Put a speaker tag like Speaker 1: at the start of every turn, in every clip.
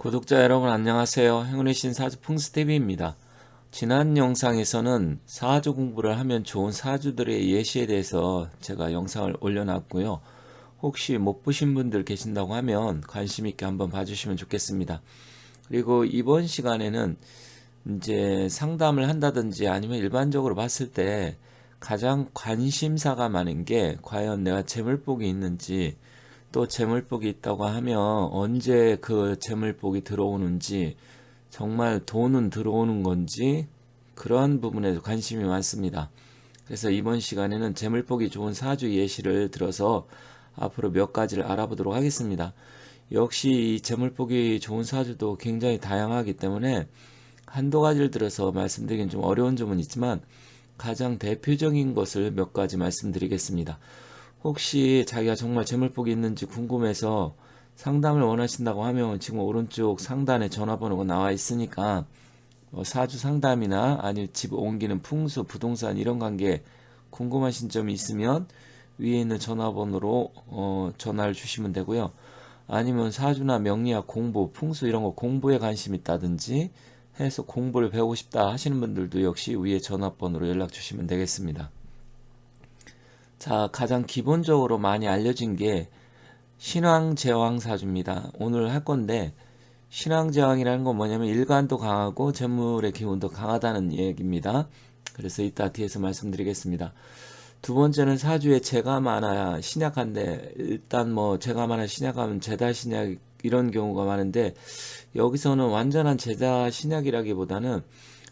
Speaker 1: 구독자 여러분 안녕하세요. 행운의 신 사주 풍수TV입니다. 지난 영상에서는 사주 공부를 하면 좋은 사주들의 예시에 대해서 제가 영상을 올려놨고요. 혹시 못 보신 분들 계신다고 하면 관심 있게 한번 봐주시면 좋겠습니다. 그리고 이번 시간에는 이제 상담을 한다든지 아니면 일반적으로 봤을 때 가장 관심사가 많은 게 과연 내가 재물복이 있는지, 또 재물복이 있다고 하면 언제 그 재물복이 들어오는지, 정말 돈은 들어오는 건지, 그런 부분에 관심이 많습니다. 그래서 이번 시간에는 재물복이 좋은 사주 예시를 들어서 앞으로 몇 가지를 알아보도록 하겠습니다. 역시 이 재물복이 좋은 사주도 굉장히 다양하기 때문에 한두 가지를 들어서 말씀드리긴 좀 어려운 점은 있지만 가장 대표적인 것을 몇 가지 말씀드리겠습니다. 혹시 자기가 정말 재물복이 있는지 궁금해서 상담을 원하신다고 하면 지금 오른쪽 상단에 전화번호가 나와 있으니까 사주 상담이나 아니면 집 옮기는 풍수, 부동산 이런 관계 궁금하신 점이 있으면 위에 있는 전화번호로 전화를 주시면 되고요. 아니면 사주나 명리학 공부, 풍수 이런 거 공부에 관심 있다든지 해서 공부를 배우고 싶다 하시는 분들도 역시 위에 전화번호로 연락 주시면 되겠습니다. 자, 가장 기본적으로 많이 알려진 게 신왕제왕사주입니다. 오늘 할 건데 신왕제왕이라는 건 뭐냐면 일간도 강하고 재물의 기운도 강하다는 얘기입니다. 그래서 이따 뒤에서 말씀드리겠습니다. 두 번째는 사주에 재가 많아야 신약한데, 일단 뭐 재가 많아 신약하면 재다 신약 이런 경우가 많은데, 여기서는 완전한 재다 신약이라기보다는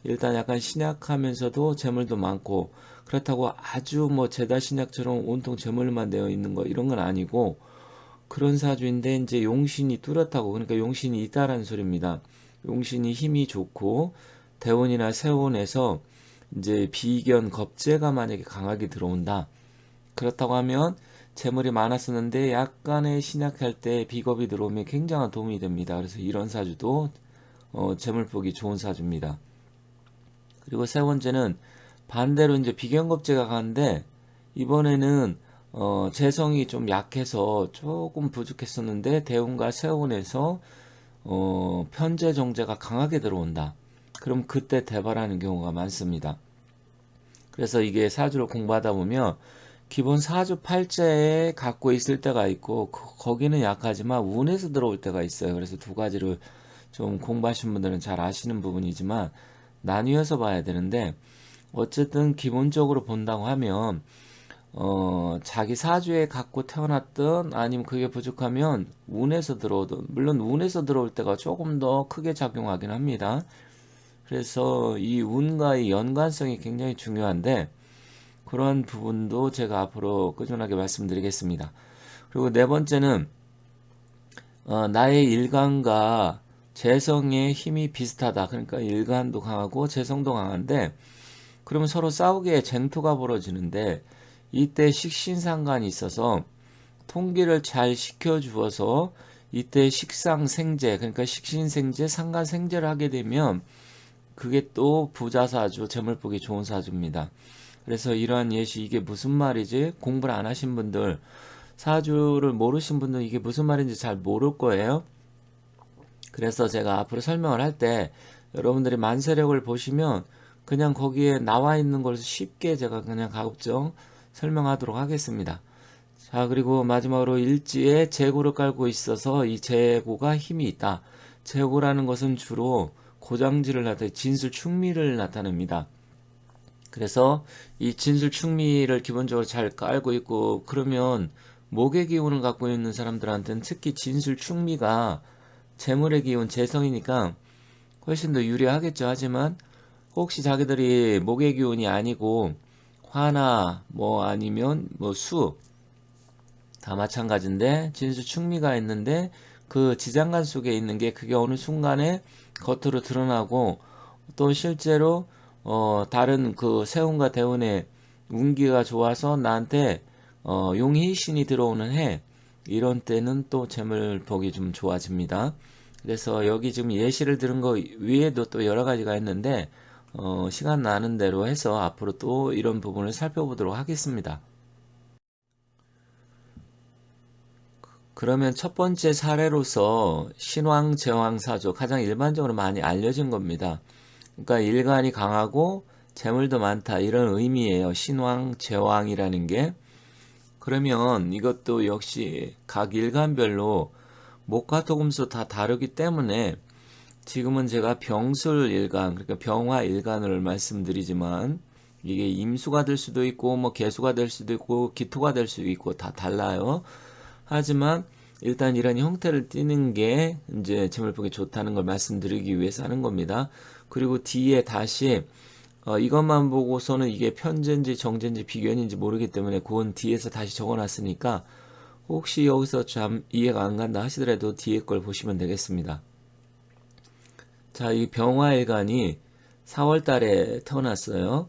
Speaker 1: 일단 약간 신약하면서도 재물도 많고, 그렇다고 아주 뭐 재다 신약처럼 온통 재물만 되어 있는 거 이런 건 아니고, 그런 사주인데 이제 용신이 뚜렷하고, 그러니까 용신이 있다라는 소리입니다. 용신이 힘이 좋고 대운이나 세운에서 이제 비견 겁재가 만약에 강하게 들어온다. 그렇다고 하면 재물이 많았었는데 약간의 신약할 때 비겁이 들어오면 굉장한 도움이 됩니다. 그래서 이런 사주도 재물복이 좋은 사주입니다. 그리고 세 번째는 반대로 이제 비견겁재가 강한데, 이번에는 재성이 좀 약해서 조금 부족했었는데 대운과 세운에서 편재 정제가 강하게 들어온다. 그럼 그때 대발하는 경우가 많습니다. 그래서 이게 사주를 공부하다 보면 기본 사주 팔자에 갖고 있을 때가 있고 거기는 약하지만 운에서 들어올 때가 있어요. 그래서 두 가지를 좀 공부하신 분들은 잘 아시는 부분이지만 나뉘어서 봐야 되는데, 어쨌든 기본적으로 본다고 하면 자기 사주에 갖고 태어났던 아니면 그게 부족하면 운에서 들어오든, 물론 운에서 들어올 때가 조금 더 크게 작용하긴 합니다. 그래서 이 운과의 연관성이 굉장히 중요한데 그런 부분도 제가 앞으로 꾸준하게 말씀드리겠습니다. 그리고 네 번째는 나의 일간과 재성의 힘이 비슷하다. 그러니까 일간도 강하고 재성도 강한데 그러면 서로 싸우게 쟁투가 벌어지는데, 이때 식신상관이 있어서 통기를 잘 시켜주어서 이때 식상생재, 그러니까 식신생재, 상관생재를 하게 되면 그게 또 부자사주, 재물복이 좋은 사주입니다. 그래서 이러한 예시, 이게 무슨 말이지? 공부를 안 하신 분들, 사주를 모르신 분들은 이게 무슨 말인지 잘 모를 거예요. 그래서 제가 앞으로 설명을 할 때 여러분들이 만세력을 보시면 그냥 거기에 나와 있는 걸 쉽게 제가 그냥 가급적 설명하도록 하겠습니다. 자, 그리고 마지막으로 일지에 재고를 깔고 있어서 이 재고가 힘이 있다. 재고라는 것은 주로 고장지를 나타내 진술충미를 나타냅니다. 그래서 이 진술충미를 기본적으로 잘 깔고 있고, 그러면 목의 기운을 갖고 있는 사람들한테는 특히 진술충미가 재물의 기운, 재성이니까 훨씬 더 유리하겠죠. 하지만 혹시 자기들이 목의 기운이 아니고 화나 뭐 아니면 뭐 수 다 마찬가지인데 진수충미가 있는데 그 지장간 속에 있는 게 그게 어느 순간에 겉으로 드러나고, 또 실제로 다른 그 세운과 대운의 운기가 좋아서 나한테 용희신이 들어오는 해, 이런 때는 또 재물복이 좀 좋아집니다. 그래서 여기 지금 예시를 들은 거 위에도 또 여러 가지가 있는데 시간 나는 대로 해서 앞으로 또 이런 부분을 살펴보도록 하겠습니다. 그러면 첫 번째 사례로서 신왕제왕사조 가장 일반적으로 많이 알려진 겁니다. 그러니까 일간이 강하고 재물도 많다 이런 의미예요. 신왕제왕이라는 게. 그러면 이것도 역시 각 일간별로 목화 토금수 다 다르기 때문에 지금은 제가 병술일간 그러니까 병화일간을 말씀드리지만 이게 임수가 될 수도 있고 뭐 개수가 될 수도 있고 기토가 될 수도 있고 다 달라요. 하지만 일단 이런 형태를 띠는 게 이제 재물 보기 좋다는 걸 말씀드리기 위해서 하는 겁니다. 그리고 뒤에 다시 이것만 보고서는 이게 편제인지 정제인지 비견인지 모르기 때문에 그건 뒤에서 다시 적어놨으니까 혹시 여기서 참 이해가 안 간다 하시더라도 뒤에 걸 보시면 되겠습니다. 자, 이 병화일간이 4월 달에 태어났어요.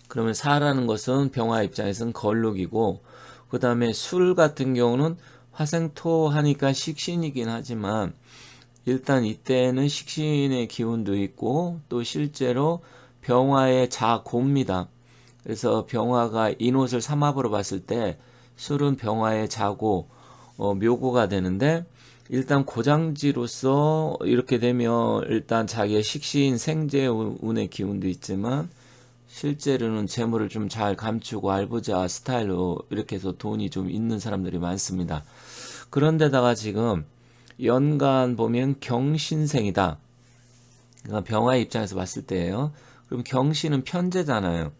Speaker 1: 그러면 사라는 것은 병화 입장에서는 걸록이고 그 다음에 술 같은 경우는 화생토 하니까 식신이긴 하지만 일단 이때는 식신의 기운도 있고 또 실제로 병화의 자고입니다. 그래서 병화가 인옷을 삼합으로 봤을 때 술은 병화의 자고 묘고가 되는데 일단 고장지로서 이렇게 되면 일단 자기의 식신 생재운의 기운도 있지만 실제로는 재물을 좀 잘 감추고 알부자 스타일로 이렇게 해서 돈이 좀 있는 사람들이 많습니다. 그런데다가 지금 연간 보면 경신생이다. 그러니까 병화의 입장에서 봤을 때예요. 그럼 경신은 편제잖아요.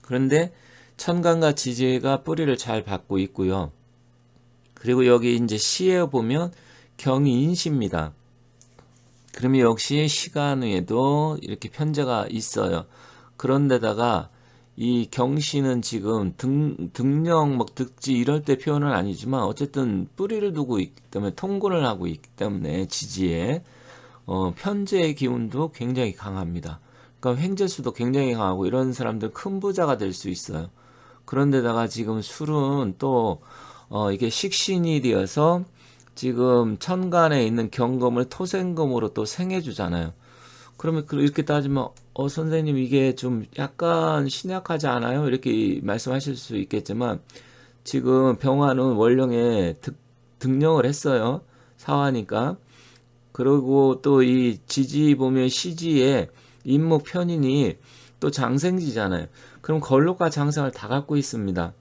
Speaker 1: 그런데 천간과 지지가 뿌리를 잘 받고 있고요. 그리고 여기 이제 시에 보면 경이 인시입니다. 그러면 역시 시간에도 이렇게 편제가 있어요. 그런데다가 이 경신은 지금 등령, 득지 이럴 때 표현은 아니지만 어쨌든 뿌리를 두고 있기 때문에 통근을 하고 있기 때문에 지지에 편재의 기운도 굉장히 강합니다. 그러니까 횡재수도 굉장히 강하고 이런 사람들 큰 부자가 될 수 있어요. 그런데다가 지금 술은 또 이게 식신이 되어서 지금 천간에 있는 경금을 토생금으로 또 생해주잖아요. 그러면 이렇게 따지면 선생님 이게 좀 약간 신약하지 않아요? 이렇게 말씀하실 수 있겠지만 지금 병화는 월령에 등령을 했어요. 사화니까. 그리고 또 이 지지 보면 시지에 인목 편인이 또 장생지잖아요. 그럼 걸록과 장생을 다 갖고 있습니다.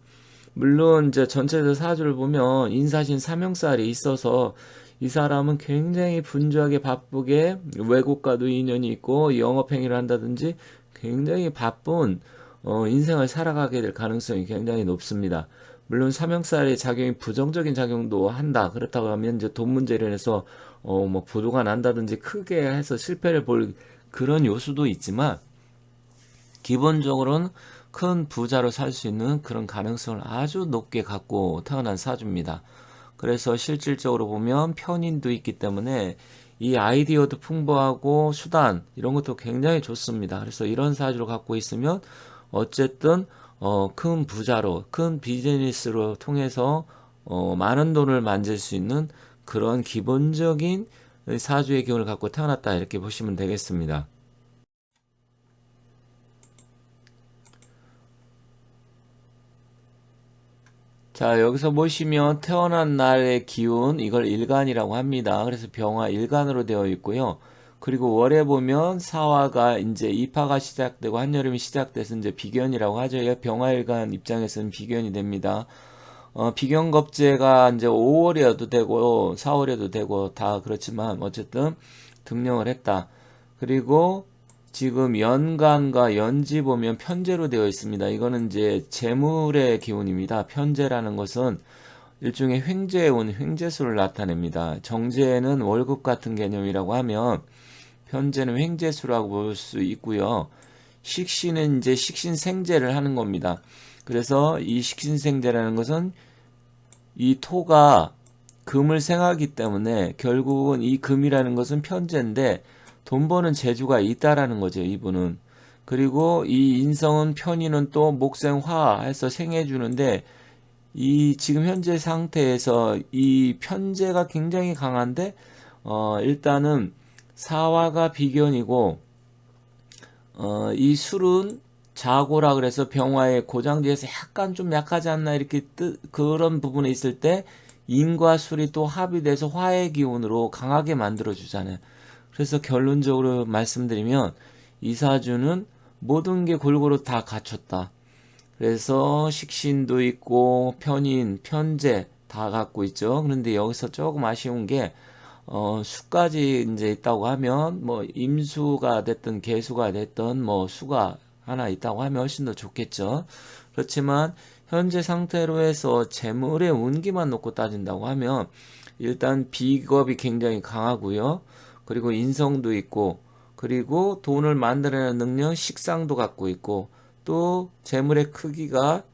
Speaker 1: 물론 이제 전체적 사주를 보면 인사신 삼형살이 있어서 이 사람은 굉장히 분주하게 바쁘게 외국과도 인연이 있고 영업행위를 한다든지 굉장히 바쁜 인생을 살아가게 될 가능성이 굉장히 높습니다. 물론 삼형살의 작용이 부정적인 작용도 한다. 그렇다고 하면 이제 돈 문제로 해서 뭐 부도가 난다든지 크게 해서 실패를 볼 그런 요소도 있지만 기본적으로는 큰 부자로 살 수 있는 그런 가능성을 아주 높게 갖고 태어난 사주입니다. 그래서 실질적으로 보면 편인도 있기 때문에 이 아이디어도 풍부하고 수단 이런 것도 굉장히 좋습니다. 그래서 이런 사주를 갖고 있으면 어쨌든 큰 부자로 큰 비즈니스로 통해서 많은 돈을 만질 수 있는 그런 기본적인 사주의 기운을 갖고 태어났다 이렇게 보시면 되겠습니다. 자, 여기서 보시면 태어난 날의 기운, 이걸 일간이라고 합니다. 그래서 병화 일간으로 되어 있고요. 그리고 월에 보면 사화가 이제 입하가 시작되고 한여름이 시작돼서 이제 비견이라고 하죠. 병화 일간 입장에서는 비견이 됩니다. 비견겁제가 이제 5월이어도 되고 4월에도 되고 다 그렇지만 어쨌든 등령을 했다. 그리고 지금 연간과 연지 보면 편제로 되어 있습니다. 이거는 이제 재물의 기운입니다. 편제라는 것은 일종의 횡재에 온 횡재수를 나타냅니다. 정제는 월급 같은 개념이라고 하면 편제는 횡재수라고 볼 수 있고요. 식신은 이제 식신생제를 하는 겁니다. 그래서 이 식신생제라는 것은 이 토가 금을 생하기 때문에 결국은 이 금이라는 것은 편제인데 돈 버는 재주가 있다라는 거죠, 이분은. 그리고 이 인성은 편인은 또 목생화 해서 생해 주는데 이 지금 현재 상태에서 이 편제가 굉장히 강한데 일단은 사화가 비견이고 이 술은 자고라 그래서 병화의 고장지에서 약간 좀 약하지 않나 이렇게 그런 부분에 있을 때 인과 술이 또 합이 돼서 화의 기운으로 강하게 만들어 주잖아요. 그래서 결론적으로 말씀드리면 이 사주는 모든 게 골고루 다 갖췄다. 그래서 식신도 있고 편인, 편재 다 갖고 있죠. 그런데 여기서 조금 아쉬운 게 수까지 이제 있다고 하면 뭐 임수가 됐든 계수가 됐든 뭐 수가 하나 있다고 하면 훨씬 더 좋겠죠. 그렇지만 현재 상태로 해서 재물의 운기만 놓고 따진다고 하면 일단 비겁이 굉장히 강하고요. 그리고 인성도 있고 그리고 돈을 만들어내는 능력, 식상도 갖고 있고 또 재물의 크기가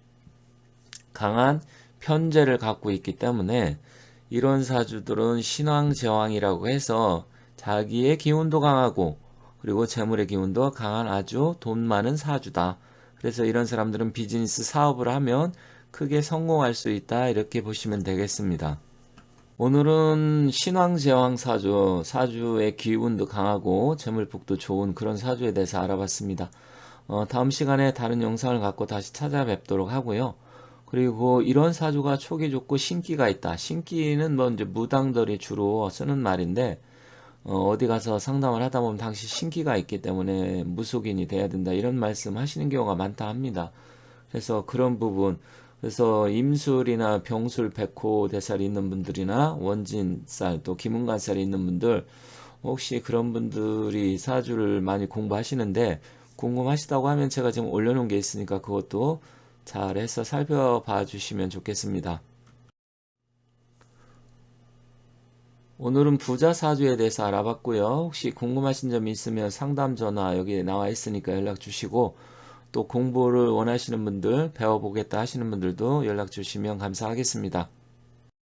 Speaker 1: 강한 편재를 갖고 있기 때문에 이런 사주들은 신왕제왕이라고 해서 자기의 기운도 강하고 그리고 재물의 기운도 강한 아주 돈 많은 사주다. 그래서 이런 사람들은 비즈니스 사업을 하면 크게 성공할 수 있다. 이렇게 보시면 되겠습니다. 오늘은 신왕제왕 사주, 사주의 기운도 강하고 재물복도 좋은 그런 사주에 대해서 알아봤습니다. 다음 시간에 다른 영상을 갖고 다시 찾아뵙도록 하고요. 그리고 이런 사주가 촉이 좋고 신기가 있다. 신기는 뭐 이제 무당들이 주로 쓰는 말인데 어디 가서 상담을 하다 보면 당시 신기가 있기 때문에 무속인이 돼야 된다. 이런 말씀 하시는 경우가 많다 합니다. 그래서 그런 부분 그래서 임술이나 병술, 백호 대살이 있는 분들이나 원진살 또 기문간살이 있는 분들 혹시 그런 분들이 사주를 많이 공부하시는데 궁금하시다고 하면 제가 지금 올려놓은 게 있으니까 그것도 잘 해서 살펴봐 주시면 좋겠습니다. 오늘은 부자 사주에 대해서 알아봤고요. 혹시 궁금하신 점이 있으면 상담 전화 여기 나와 있으니까 연락 주시고 또 공부를 원하시는 분들 배워보겠다 하시는 분들도 연락 주시면 감사하겠습니다.